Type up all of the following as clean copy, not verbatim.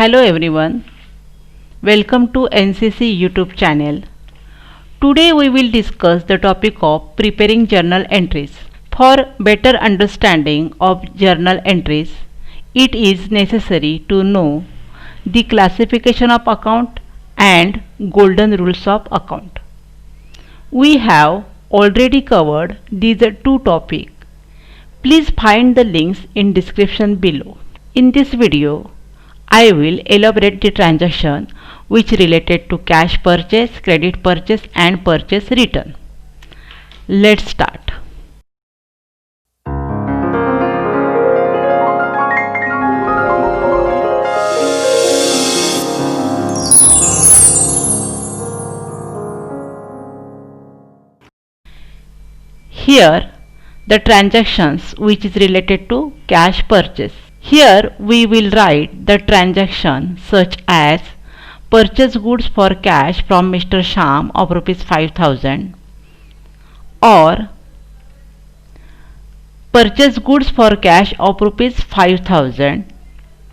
Hello everyone, welcome to NCC YouTube channel. Today we will discuss the topic of preparing journal entries. For better understanding of journal entries, it is necessary to know the classification of account and golden rules of account. We have already covered these two topics. Please find the links in description below. In this video, I will elaborate the transaction which related to cash purchase, credit purchase and purchase return. Let's start. Here the transactions which is related to cash purchase. Here we will write the transaction such as purchase goods for cash from Mr. Shyam of rupees 5000 or purchase goods for cash of rupees 5000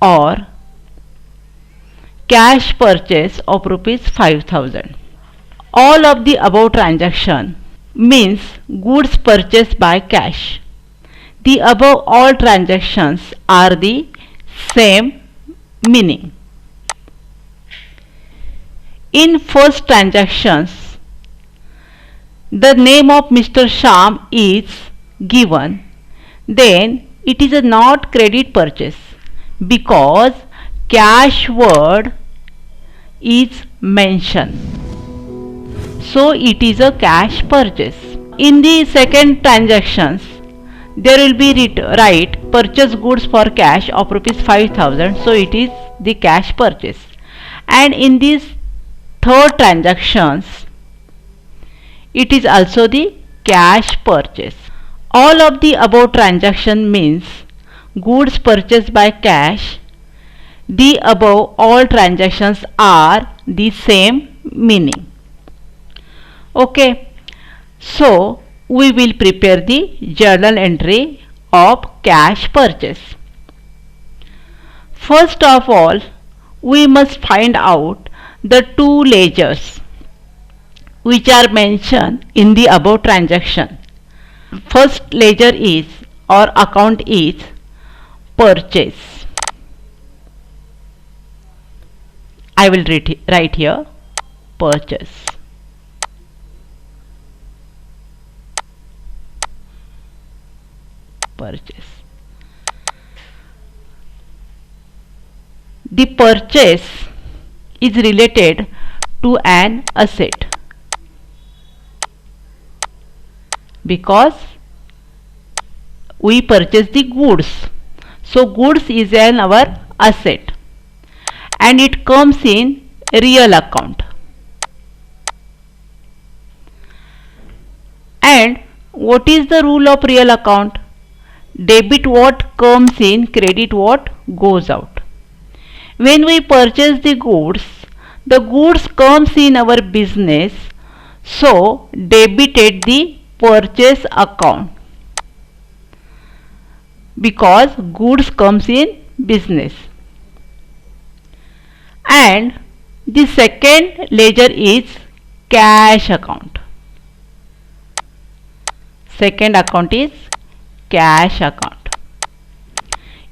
or cash purchase of rupees 5000. All of the above transaction means goods purchased by cash. The above all transactions are the same meaning. In first transactions, the name of Mr. Shyam is given, then it is a not credit purchase because cash word is mentioned. So it is a cash purchase. In the second transactions, there will be write purchase goods for cash of rupees 5000, so it is the cash purchase. And in these third transactions, it is also the cash purchase. All of the above transaction means goods purchased by cash. The above all transactions are the same meaning. Okay, so we will prepare the journal entry of cash purchase. First of all, we must find out the two ledgers which are mentioned in the above transaction. First ledger is or account is purchase. I will write here purchase. Purchase. The purchase is related to an asset because we purchase the goods. So goods is our asset and it comes in real account. And what is the rule of real account? Debit what comes in, credit what goes out. When we purchase the goods comes in our business, so debited the purchase account because goods comes in business. And the second ledger is cash account. Second account is cash account.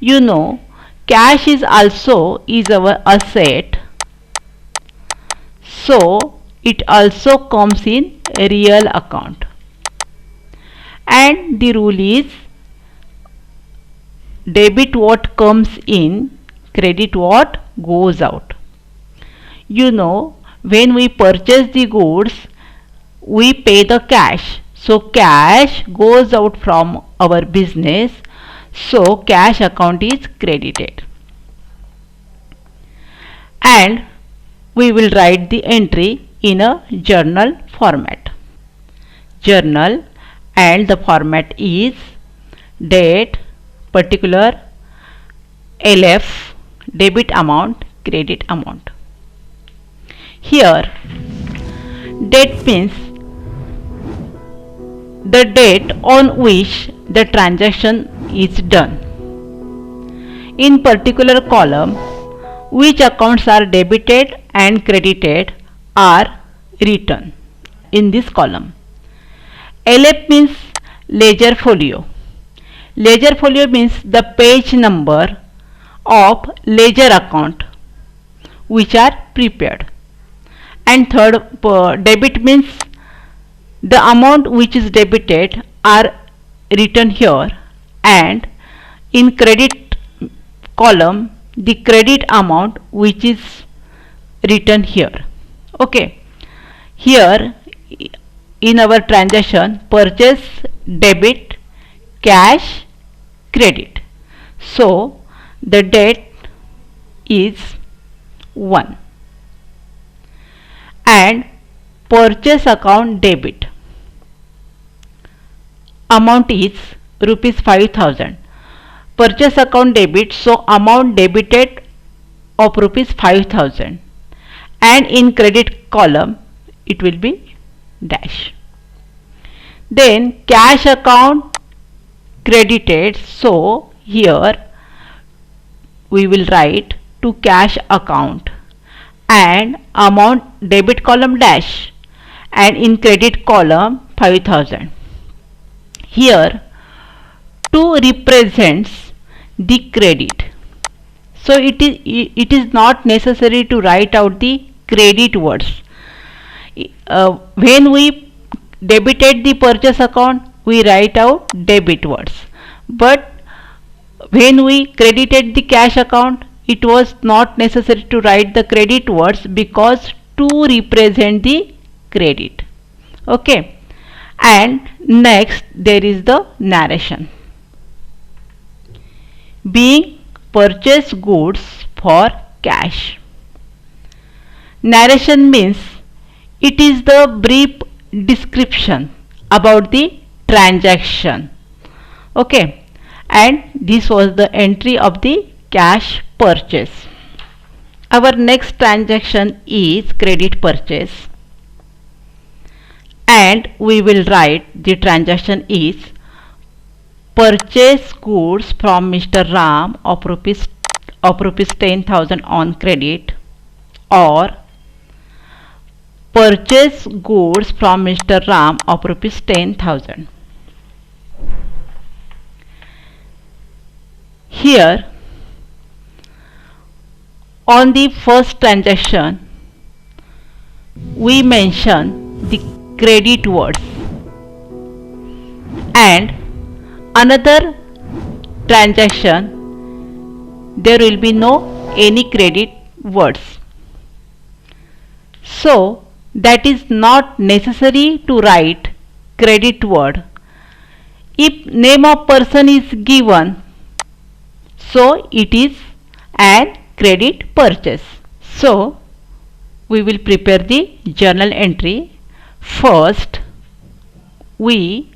You know, cash is also our asset, so it also comes in real account. And the rule is debit what comes in, credit what goes out. You know, when we purchase the goods, we pay the cash. So cash goes out from our business, so cash account is credited. And we will write the entry in a journal format. Journal, and the format is date, particular, LF, debit amount, credit amount. Here date means the date on which the transaction is done. In particular column, which accounts are debited and credited are written in this column. LF means ledger folio. Ledger folio means the page number of ledger account which are prepared. And third, debit means the amount which is debited are written here, and in credit column the credit amount which is written here. Okay, here in our transaction purchase debit, cash credit, so the debt is 1 and purchase account debit amount is rupees 5000. Purchase account debit, so amount debited of rupees 5000, and in credit column it will be dash. Then cash account credited, so here we will write to cash account and amount debit column dash, and in credit column 5000. Here 2 represents the credit, so it is not necessary to write out the credit words. When we debited the purchase account we write out debit words, but when we credited the cash account it was not necessary to write the credit words because 2 represent the credit. Okay, and next there is the narration. Being purchase goods for cash. Narration means it is the brief description about the transaction. Okay, and this was the entry of the cash purchase. Our next transaction is credit purchase, and we will write the transaction is purchase goods from Mr. Ram of rupees 10,000 on credit, or purchase goods from Mr. Ram of rupees 10,000. Here on the first transaction we mention the credit words, and another transaction there will be no any credit words, so that is not necessary to write credit word. If name of person is given, so it is an credit purchase. So we will prepare the journal entry. First we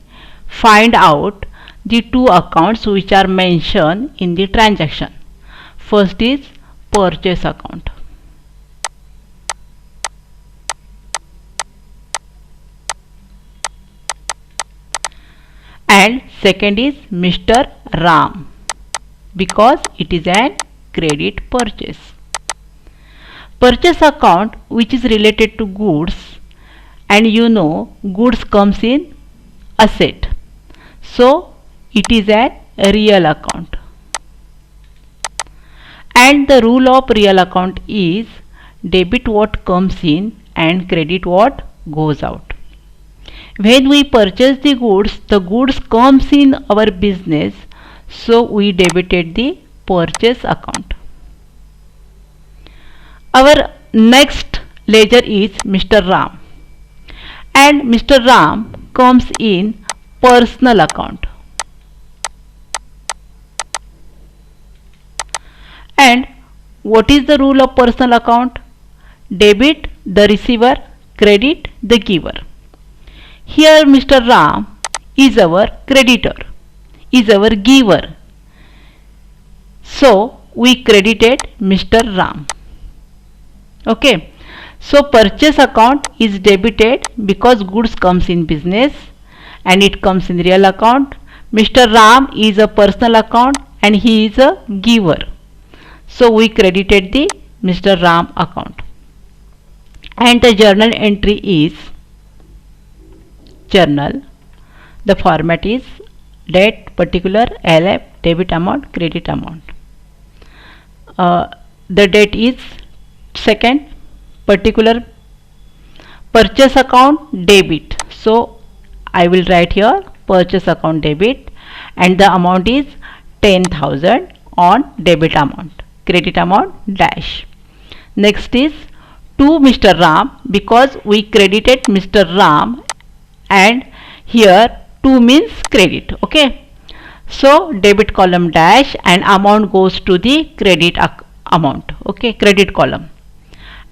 find out the 2 accounts which are mentioned in the transaction. First is purchase account. And second is Mr. Ram, because it is an credit purchase. Purchase account which is related to goods, and you know goods comes in asset, so it is a real account. And the rule of real account is debit what comes in and credit what goes out. When we purchase the goods comes in our business, so we debited the purchase account. Our next ledger is Mr. Ram, and Mr. Ram comes in personal account. And what is the rule of personal account? Debit the receiver, credit the giver. Here Mr. Ram is our creditor, is our giver, so we credited Mr. Ram. Okay, so purchase account is debited because goods comes in business and it comes in real account. Mr. Ram is a personal account and he is a giver, so we credited the Mr. Ram account. And the journal entry is journal. The format is date, particular, LF, debit amount, credit amount. The date is second, particular, purchase account debit. So I will write here purchase account debit, and the amount is 10,000 on debit amount, credit amount dash. Next is to Mr. Ram, because we credited Mr. Ram, and here to means credit. Okay, so debit column dash, and amount goes to the credit amount. Okay, credit column,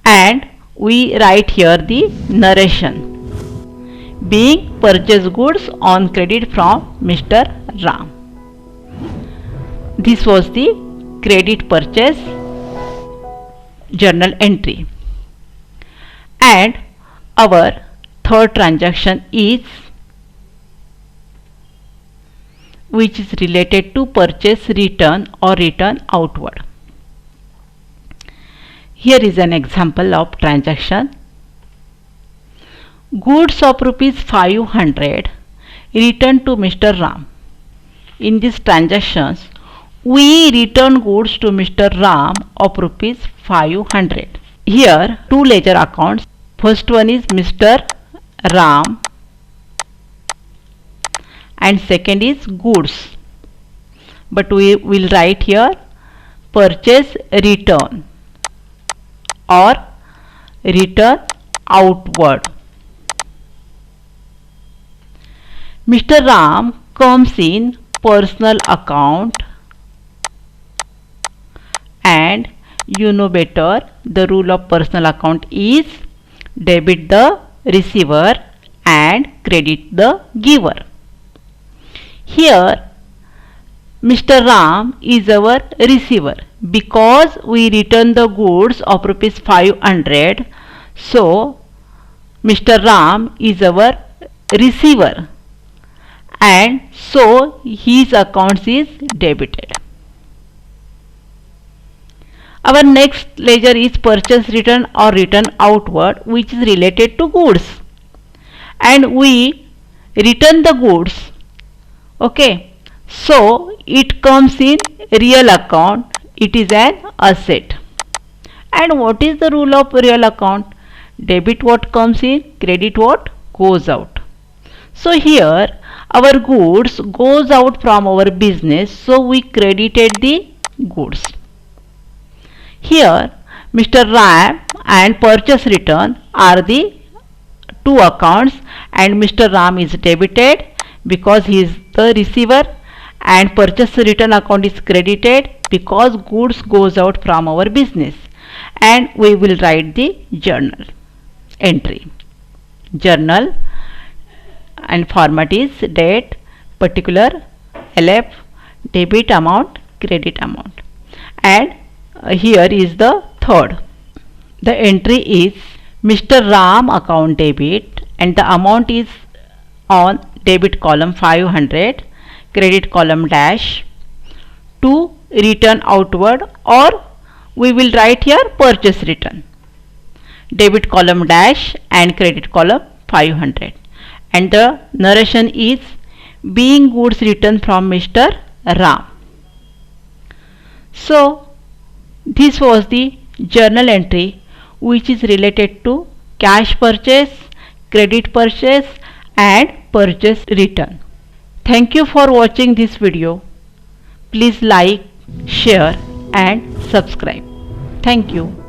and we write here the narration, being purchased goods on credit from Mr. Ram. This was the credit purchase journal entry. And our third transaction is, which is related to purchase return or return outward. Here is an example of transaction. Goods of rupees 500 returned to Mr. Ram. In these transactions, we return goods to Mr. Ram of rupees 500. Here two ledger accounts. First one is Mr. Ram and second is goods. But we will write here purchase return or return outward. Mr. Ram comes in personal account, and you know better, the rule of personal account is debit the receiver and credit the giver. Here Mr. Ram is our receiver because we return the goods of rupees 500. So Mr. Ram is our receiver, and so his account is debited. Our next ledger is purchase return or return outward, which is related to goods, and we return the goods. Okay, so it comes in real account. It is an asset. And what is the rule of real account? Debit what comes in, credit what goes out. So here our goods goes out from our business, so we credited the goods. Here Mr. Ram and purchase return are the two accounts, and Mr. Ram is debited because he is the receiver, and purchase return account is credited because goods goes out from our business. And we will write the journal entry. Journal and format is date, particular, LF, debit amount, credit amount. And here is the third. The entry is Mr. Ram account debit, and the amount is on debit column 500, credit column dash, to return outward, or we will write here purchase return, debit column dash and credit column 500. And the narration is being goods returned from Mr. Ram. So this was the journal entry which is related to cash purchase, credit purchase and purchase return. Thank you for watching this video. Please like, share and subscribe. Thank you.